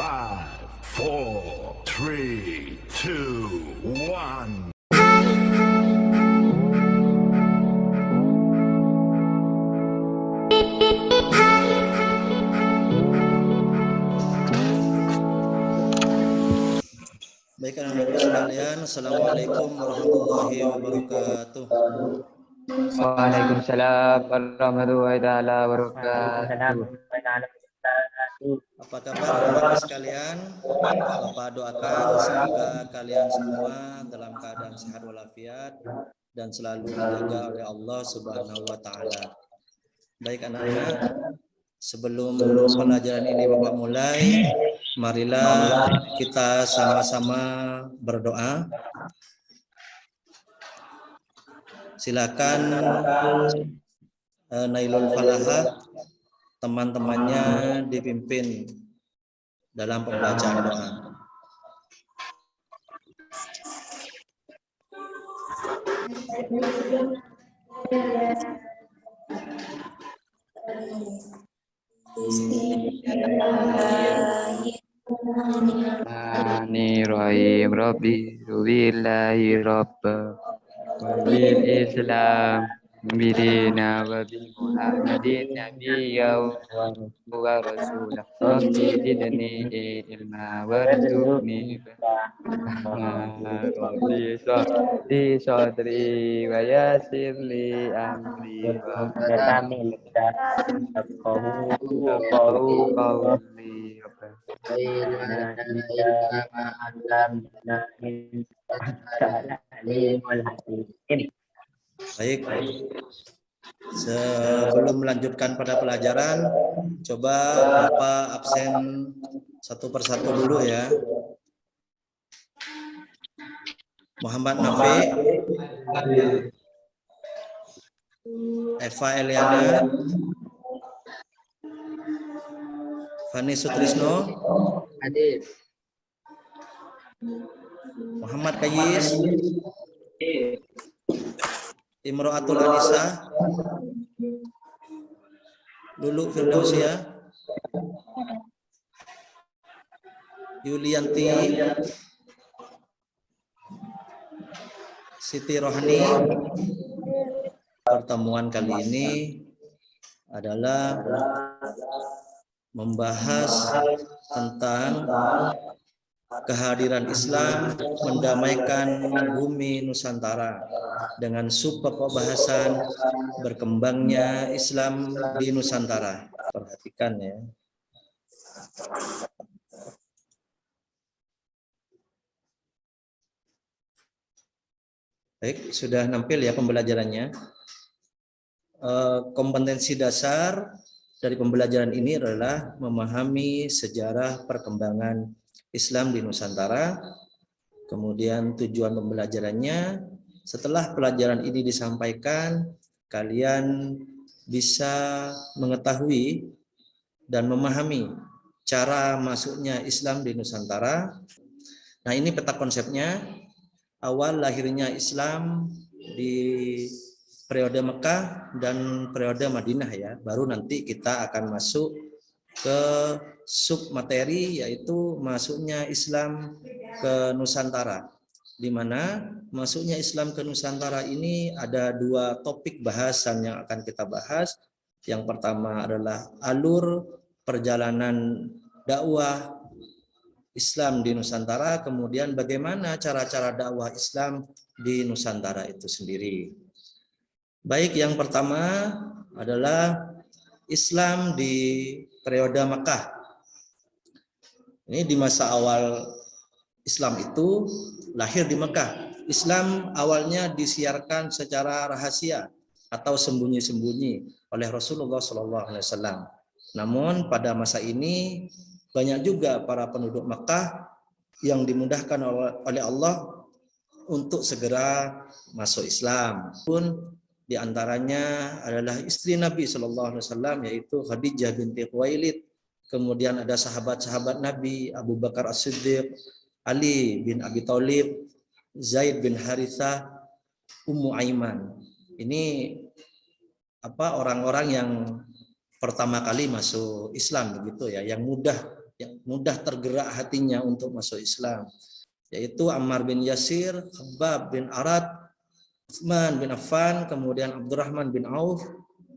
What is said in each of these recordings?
5, 4, 3, 2, 1. Baik anak-anak sekalian, Assalamualaikum warahmatullahi wabarakatuh. Waalaikumsalam warahmatullahi taala wabarakatuh. Apa kabar anak-anak sekalian? Bapak doakan semoga kalian semua dalam keadaan sehat walafiat dan selalu dijaga oleh Allah Subhanahu wa taala. Baik anak-anak, sebelum pelajaran ini Bapak mulai, marilah kita sama-sama berdoa. Silakan Nailul Falahah teman-temannya dipimpin dalam pembacaan doa. Bismillahirrahmanirrahim. Rabbi billahi rabba wa bil islam bidina wa bi muhammadin nabiyya wa rasulah. Rabbi zidni ilma warzuqni Rabbi sahli sadri wa yassir li amri wa yafqahu qawli. Baik, sebelum melanjutkan pada pelajaran, coba Bapak absen satu persatu dulu ya. Muhammad Nafi, Eva Eliana, Fani Sutrisno, Muhammad Kayis, Imro'atul Anisa, Lulu Firdausia, Yulianti, Siti Rohani. Pertemuan kali ini adalah membahas tentang kehadiran Islam mendamaikan bumi Nusantara dengan subpembahasan berkembangnya Islam di Nusantara. Perhatikan ya. Baik, sudah nampil ya pembelajarannya. Kompetensi dasar dari pembelajaran ini adalah memahami sejarah perkembangan Islam di Nusantara. Kemudian tujuan pembelajarannya, setelah pelajaran ini disampaikan, kalian bisa mengetahui dan memahami cara masuknya Islam di Nusantara. Nah, ini peta konsepnya. Awal lahirnya Islam di periode Mekah dan periode Madinah ya. Baru nanti kita akan masuk ke sub materi, yaitu masuknya Islam ke Nusantara. Di mana masuknya Islam ke Nusantara ini ada dua topik bahasan yang akan kita bahas. Yang pertama adalah alur perjalanan dakwah Islam di Nusantara, kemudian bagaimana cara-cara dakwah Islam di Nusantara itu sendiri. Baik, yang pertama adalah Islam di periode Makkah. Ini di masa awal Islam itu lahir di Mekah. Islam awalnya disiarkan secara rahasia atau sembunyi-sembunyi oleh Rasulullah SAW. Namun pada masa ini banyak juga para penduduk Mekah yang dimudahkan oleh Allah untuk segera masuk Islam. Pun diantaranya adalah istri Nabi SAW, yaitu Khadijah binti Khuwailid. Kemudian ada sahabat-sahabat Nabi, Abu Bakar As-Siddiq, Ali bin Abi Thalib, Zaid bin Harithah, Ummu Aiman. Ini orang-orang yang pertama kali masuk Islam begitu ya, yang mudah yang mudah tergerak hatinya untuk masuk Islam, yaitu Ammar bin Yasir, Khabbab bin Arad, Utsman bin Affan, kemudian Abdurrahman bin Auf,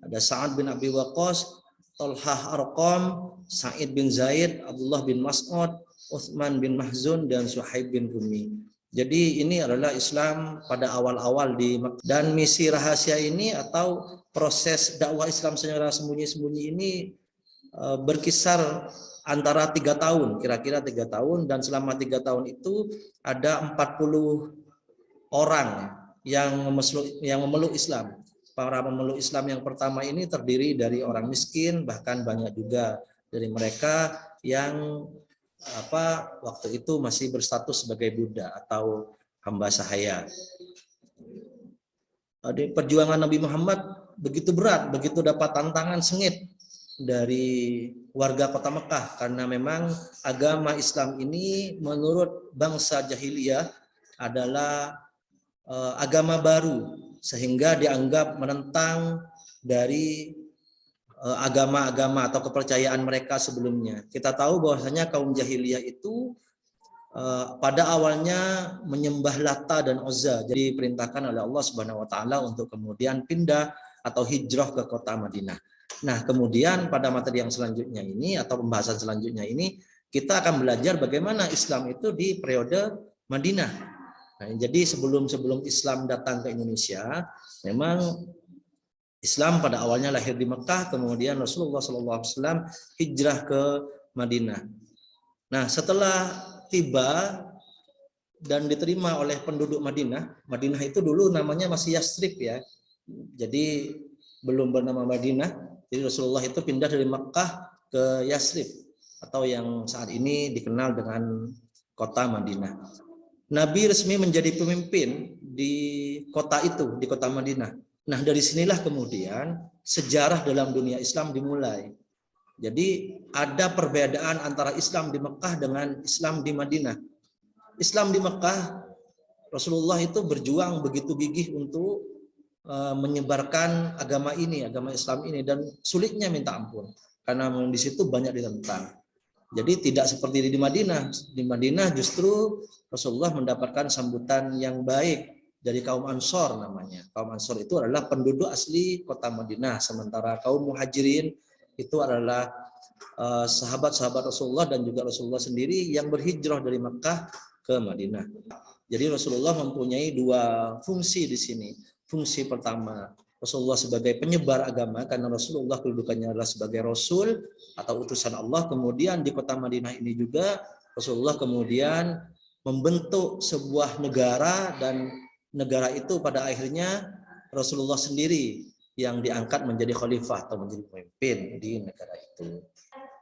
ada Sa'ad bin Abi Waqqas, Thalhah Arqam, Sa'id bin Zaid, Abdullah bin Mas'ud, Utsman bin Mahzun, dan Suhaib bin Rumi. Jadi ini adalah Islam pada awal-awal di Makkah. Dan misi rahasia ini atau proses dakwah Islam secara sembunyi-sembunyi ini berkisar antara 3 tahun, kira-kira 3 tahun, dan selama 3 tahun itu ada 40 orang yang memeluk Islam. Para pemeluk Islam yang pertama ini terdiri dari orang miskin, bahkan banyak juga dari mereka yang waktu itu masih berstatus sebagai budak atau hamba sahaya. Perjuangan Nabi Muhammad begitu berat, begitu dapat tantangan sengit dari warga kota Mekah, karena memang agama Islam ini menurut bangsa jahiliyah adalah agama baru, sehingga dianggap menentang dari agama-agama atau kepercayaan mereka sebelumnya. Kita tahu bahwasanya kaum jahiliyah itu pada awalnya menyembah Lata dan Uzza. Jadi diperintahkan oleh Allah Subhanahu wa taala untuk kemudian pindah atau hijrah ke kota Madinah. Nah, kemudian pada materi yang selanjutnya ini atau pembahasan selanjutnya ini kita akan belajar bagaimana Islam itu di periode Madinah. Nah, jadi sebelum Islam datang ke Indonesia, memang Islam pada awalnya lahir di Mekah, kemudian Rasulullah SAW hijrah ke Madinah. Nah, setelah tiba dan diterima oleh penduduk Madinah, Madinah itu dulu namanya masih Yastrib ya, jadi belum bernama Madinah. Jadi Rasulullah itu pindah dari Mekah ke Yastrib atau yang saat ini dikenal dengan kota Madinah. Nabi resmi menjadi pemimpin di kota itu, di kota Madinah. Nah, dari sinilah kemudian sejarah dalam dunia Islam dimulai. Jadi ada perbedaan antara Islam di Mekah dengan Islam di Madinah. Islam di Mekah, Rasulullah itu berjuang begitu gigih untuk menyebarkan agama ini, agama Islam ini, dan sulitnya minta ampun karena di situ banyak ditentang. Jadi tidak seperti di Madinah. Di Madinah justru Rasulullah mendapatkan sambutan yang baik dari kaum Ansor namanya. Kaum Ansor itu adalah penduduk asli kota Madinah, sementara kaum Muhajirin itu adalah sahabat-sahabat Rasulullah dan juga Rasulullah sendiri yang berhijrah dari Makkah ke Madinah. Jadi Rasulullah mempunyai 2 fungsi di sini. Fungsi pertama, Rasulullah sebagai penyebar agama, karena Rasulullah kedudukannya adalah sebagai Rasul atau utusan Allah. Kemudian di kota Madinah ini juga Rasulullah kemudian membentuk sebuah negara, dan negara itu pada akhirnya Rasulullah sendiri yang diangkat menjadi khalifah atau menjadi pemimpin di negara itu.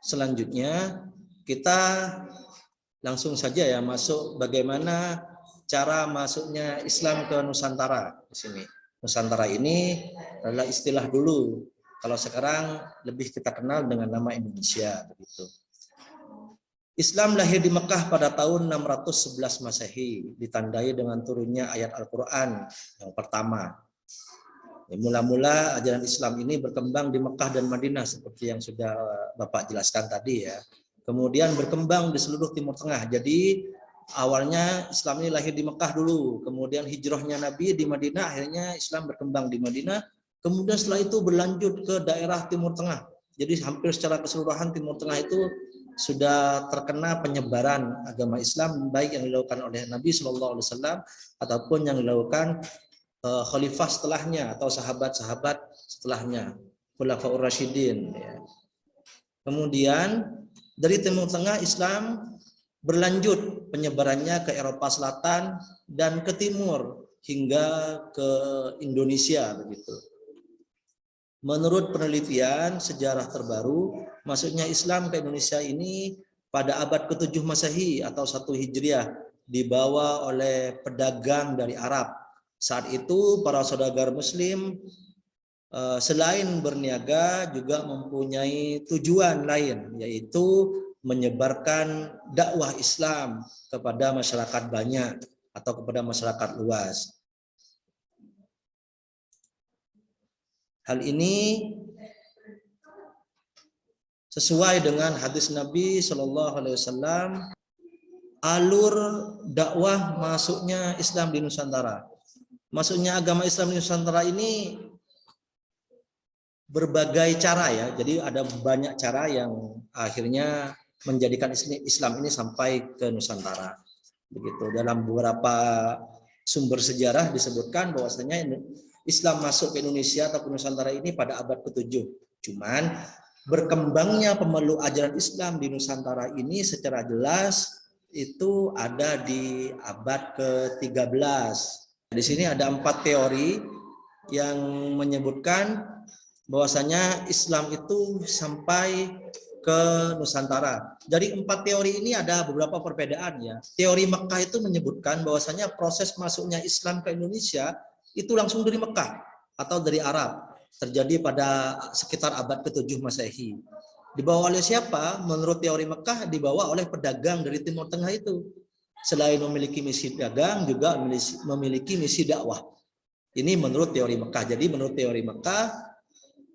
Selanjutnya kita langsung saja ya masuk bagaimana cara masuknya Islam ke Nusantara di sini. Nusantara ini adalah istilah dulu. Kalau sekarang lebih kita kenal dengan nama Indonesia begitu. Islam lahir di Mekah pada tahun 611 Masehi, ditandai dengan turunnya ayat Al-Quran yang pertama. Mula-mula ajaran Islam ini berkembang di Mekah dan Madinah seperti yang sudah Bapak jelaskan tadi ya. Kemudian berkembang di seluruh Timur Tengah. Jadi awalnya Islam ini lahir di Mekah dulu, kemudian hijrahnya Nabi di Madinah, akhirnya Islam berkembang di Madinah. Kemudian setelah itu berlanjut ke daerah Timur Tengah. Jadi hampir secara keseluruhan Timur Tengah itu sudah terkena penyebaran agama Islam, baik yang dilakukan oleh Nabi SAW ataupun yang dilakukan khalifah setelahnya atau sahabat-sahabat setelahnya, Khulafaur Rasyidin. Ya. Kemudian dari Timur Tengah Islam berlanjut penyebarannya ke Eropa Selatan dan ke timur hingga ke Indonesia begitu. Menurut penelitian sejarah terbaru, masuknya Islam ke Indonesia ini pada abad ke-7 Masehi atau 1 Hijriah dibawa oleh pedagang dari Arab. Saat itu para saudagar Muslim selain berniaga juga mempunyai tujuan lain, yaitu menyebarkan dakwah Islam kepada masyarakat banyak atau kepada masyarakat luas. Hal ini sesuai dengan hadis Nabi Shallallahu Alaihi Wasallam, alur dakwah masuknya Islam di Nusantara. Masuknya agama Islam di Nusantara ini berbagai cara ya. Jadi ada banyak cara yang akhirnya menjadikan Islam ini sampai ke Nusantara. Begitu. Dalam beberapa sumber sejarah disebutkan bahwasanya Islam masuk ke Indonesia atau ke Nusantara ini pada abad ke-7. Cuman berkembangnya pemeluk ajaran Islam di Nusantara ini secara jelas itu ada di abad ke-13. Di sini ada 4 teori yang menyebutkan bahwasanya Islam itu sampai ke Nusantara. Dari 4 teori ini ada beberapa perbedaan ya. Teori Mekah itu menyebutkan bahwasanya proses masuknya Islam ke Indonesia itu langsung dari Mekah atau dari Arab. Terjadi pada sekitar abad ke-7 Masehi. Dibawa oleh siapa? Menurut teori Mekah dibawa oleh pedagang dari Timur Tengah itu. Selain memiliki misi dagang juga memiliki misi dakwah. Ini menurut teori Mekah. Jadi menurut teori Mekah,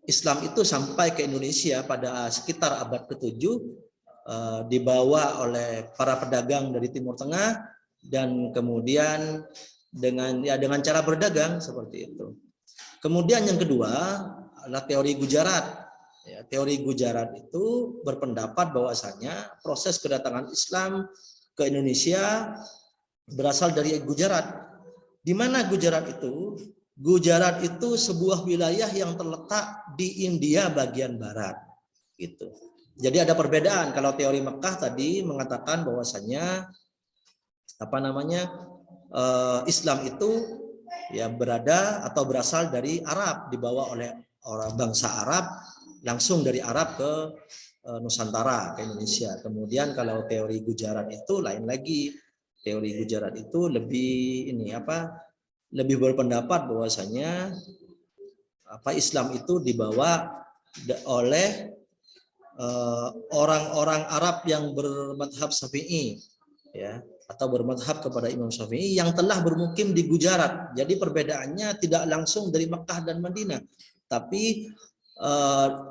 Islam itu sampai ke Indonesia pada sekitar abad ke-7 dibawa oleh para pedagang dari Timur Tengah dan kemudian dengan cara berdagang seperti itu. Kemudian yang kedua adalah teori Gujarat. Ya, teori Gujarat itu berpendapat bahwasanya proses kedatangan Islam ke Indonesia berasal dari Gujarat. Di mana Gujarat itu? Gujarat itu sebuah wilayah yang terletak di India bagian barat, gitu. Jadi ada perbedaan. Kalau teori Mekah tadi mengatakan bahwasanya Islam itu ya berada atau berasal dari Arab, dibawa oleh orang bangsa Arab langsung dari Arab ke Nusantara, ke Indonesia. Kemudian kalau teori Gujarat itu lain lagi. Teori Gujarat itu lebih berpendapat bahwasanya Islam itu dibawa oleh orang-orang Arab yang bermadhab Syafi'i ya, atau bermadhab kepada Imam Syafi'i yang telah bermukim di Gujarat. Jadi perbedaannya tidak langsung dari Makkah dan Madinah, tapi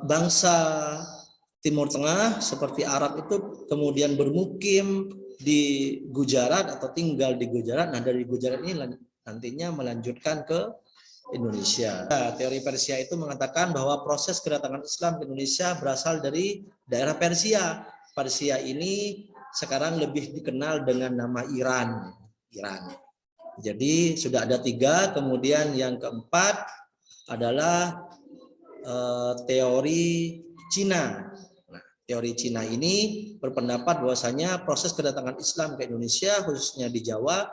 bangsa Timur Tengah seperti Arab itu kemudian bermukim di Gujarat atau tinggal di Gujarat. Nah, dari Gujarat ini nantinya melanjutkan ke Indonesia. Nah, teori Persia itu mengatakan bahwa proses kedatangan Islam ke Indonesia berasal dari daerah Persia. Persia ini sekarang lebih dikenal dengan nama Iran. Jadi sudah ada 3. Kemudian yang keempat adalah teori Cina. Nah, teori Cina ini berpendapat bahwasanya proses kedatangan Islam ke Indonesia khususnya di Jawa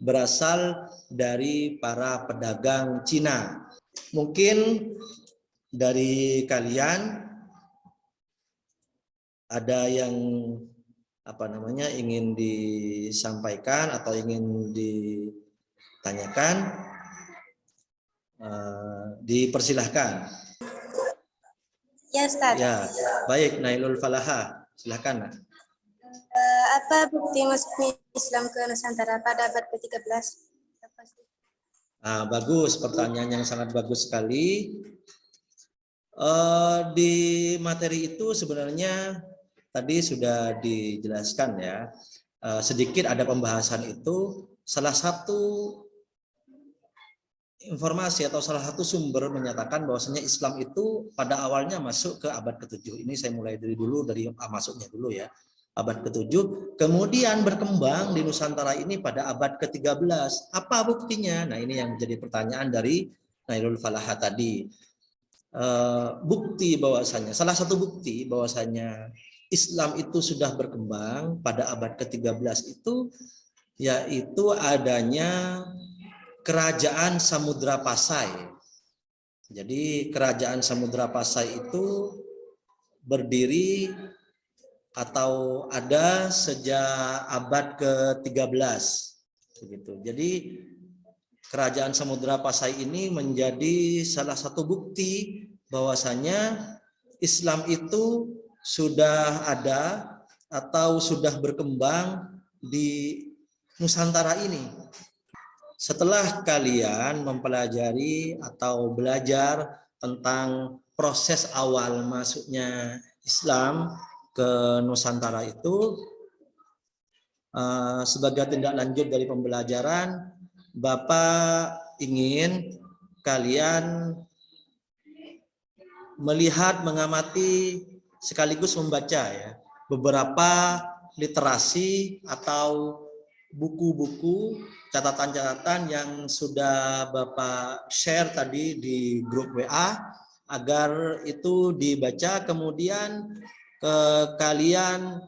berasal dari para pedagang Cina. Mungkin dari kalian ada yang ingin disampaikan atau ingin ditanyakan, dipersilahkan. Ya, Ustaz. Ya, baik, Nailul Falaha, silakan. Apa bukti masuknya Islam ke Nusantara pada abad ke-13? Bagus, pertanyaan yang sangat bagus sekali. Di materi itu sebenarnya tadi sudah dijelaskan ya. Sedikit ada pembahasan itu. Salah satu informasi atau salah satu sumber menyatakan bahwasanya Islam itu pada awalnya masuk ke abad ke-7. Ini saya mulai dari masuknya dulu ya. Abad ke-7, kemudian berkembang di Nusantara ini pada abad ke-13. Apa buktinya? Nah, ini yang menjadi pertanyaan dari Nailul Falaha tadi. Bukti bahwasanya, salah satu bukti bahwasanya Islam itu sudah berkembang pada abad ke-13 itu yaitu adanya Kerajaan Samudra Pasai. Jadi Kerajaan Samudra Pasai itu berdiri atau ada sejak abad ke-13 begitu. Jadi Kerajaan Samudra Pasai ini menjadi salah satu bukti bahwasanya Islam itu sudah ada atau sudah berkembang di Nusantara ini. Setelah kalian mempelajari atau belajar tentang proses awal masuknya Islam ke Nusantara itu sebagai tindak lanjut dari pembelajaran, Bapak ingin kalian melihat, mengamati, sekaligus membaca ya beberapa literasi atau buku-buku, catatan-catatan yang sudah Bapak share tadi di grup WA, agar itu dibaca. Kemudian kalian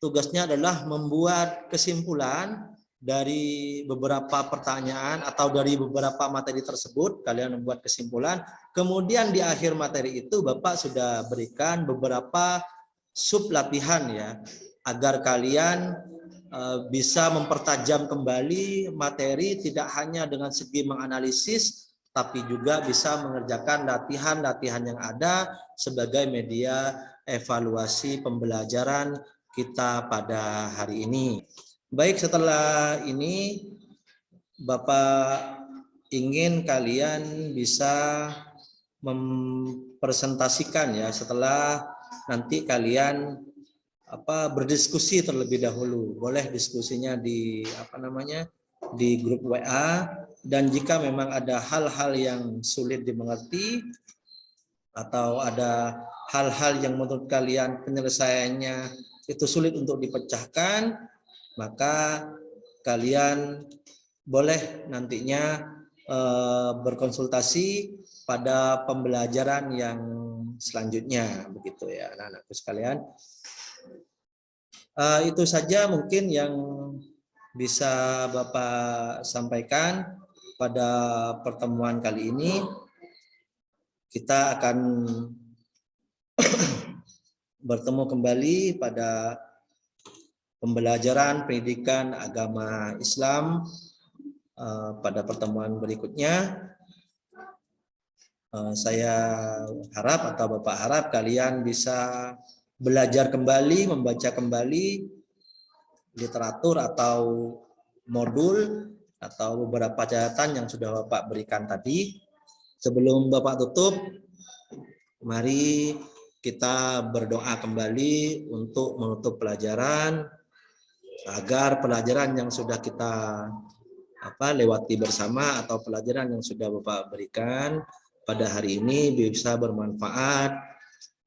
tugasnya adalah membuat kesimpulan dari beberapa pertanyaan atau dari beberapa materi tersebut. Kalian membuat kesimpulan, kemudian di akhir materi itu Bapak sudah berikan beberapa sub latihan ya, agar kalian bisa mempertajam kembali materi, tidak hanya dengan segi menganalisis, tapi juga bisa mengerjakan latihan-latihan yang ada sebagai media evaluasi pembelajaran kita pada hari ini. Baik, setelah ini Bapak ingin kalian bisa mempresentasikan ya, setelah nanti kalian berdiskusi terlebih dahulu. Boleh diskusinya di di grup WA, dan jika memang ada hal-hal yang sulit dimengerti atau ada hal-hal yang menurut kalian penyelesaiannya itu sulit untuk dipecahkan, maka kalian boleh nantinya berkonsultasi pada pembelajaran yang selanjutnya, begitu ya anak-anakku sekalian. Itu saja mungkin yang bisa Bapak sampaikan pada pertemuan kali ini. Kita akan bertemu kembali pada pembelajaran pendidikan agama Islam pada pertemuan berikutnya. Saya harap atau Bapak harap kalian bisa belajar kembali, membaca kembali literatur atau modul atau beberapa catatan yang sudah Bapak berikan tadi. Sebelum Bapak tutup, mari kita berdoa kembali untuk menutup pelajaran, agar pelajaran yang sudah kita lewati bersama atau pelajaran yang sudah Bapak berikan pada hari ini bisa bermanfaat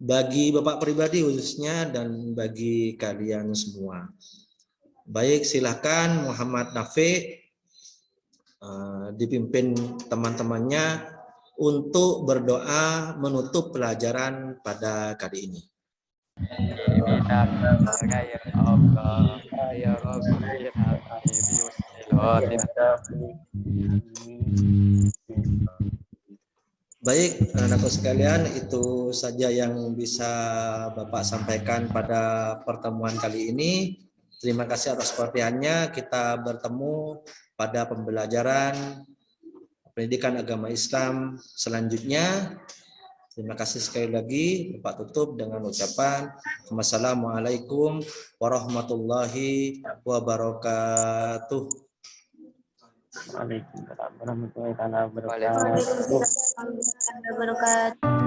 bagi Bapak pribadi khususnya dan bagi kalian semua. Baik, silakan Muhammad Nafi dipimpin teman-temannya untuk berdoa menutup pelajaran pada kali ini. Baik, anak-anakku sekalian, itu saja yang bisa Bapak sampaikan pada pertemuan kali ini. Terima kasih atas perhatiannya. Kita bertemu pada pembelajaran pendidikan agama Islam selanjutnya. Terima kasih sekali lagi. Bapak tutup dengan ucapan Wassalamualaikum warahmatullahi wabarakatuh. Waalaikumsalam warahmatullahi wabarakatuh. Waalaikumsalam warahmatullahi wabarakatuh.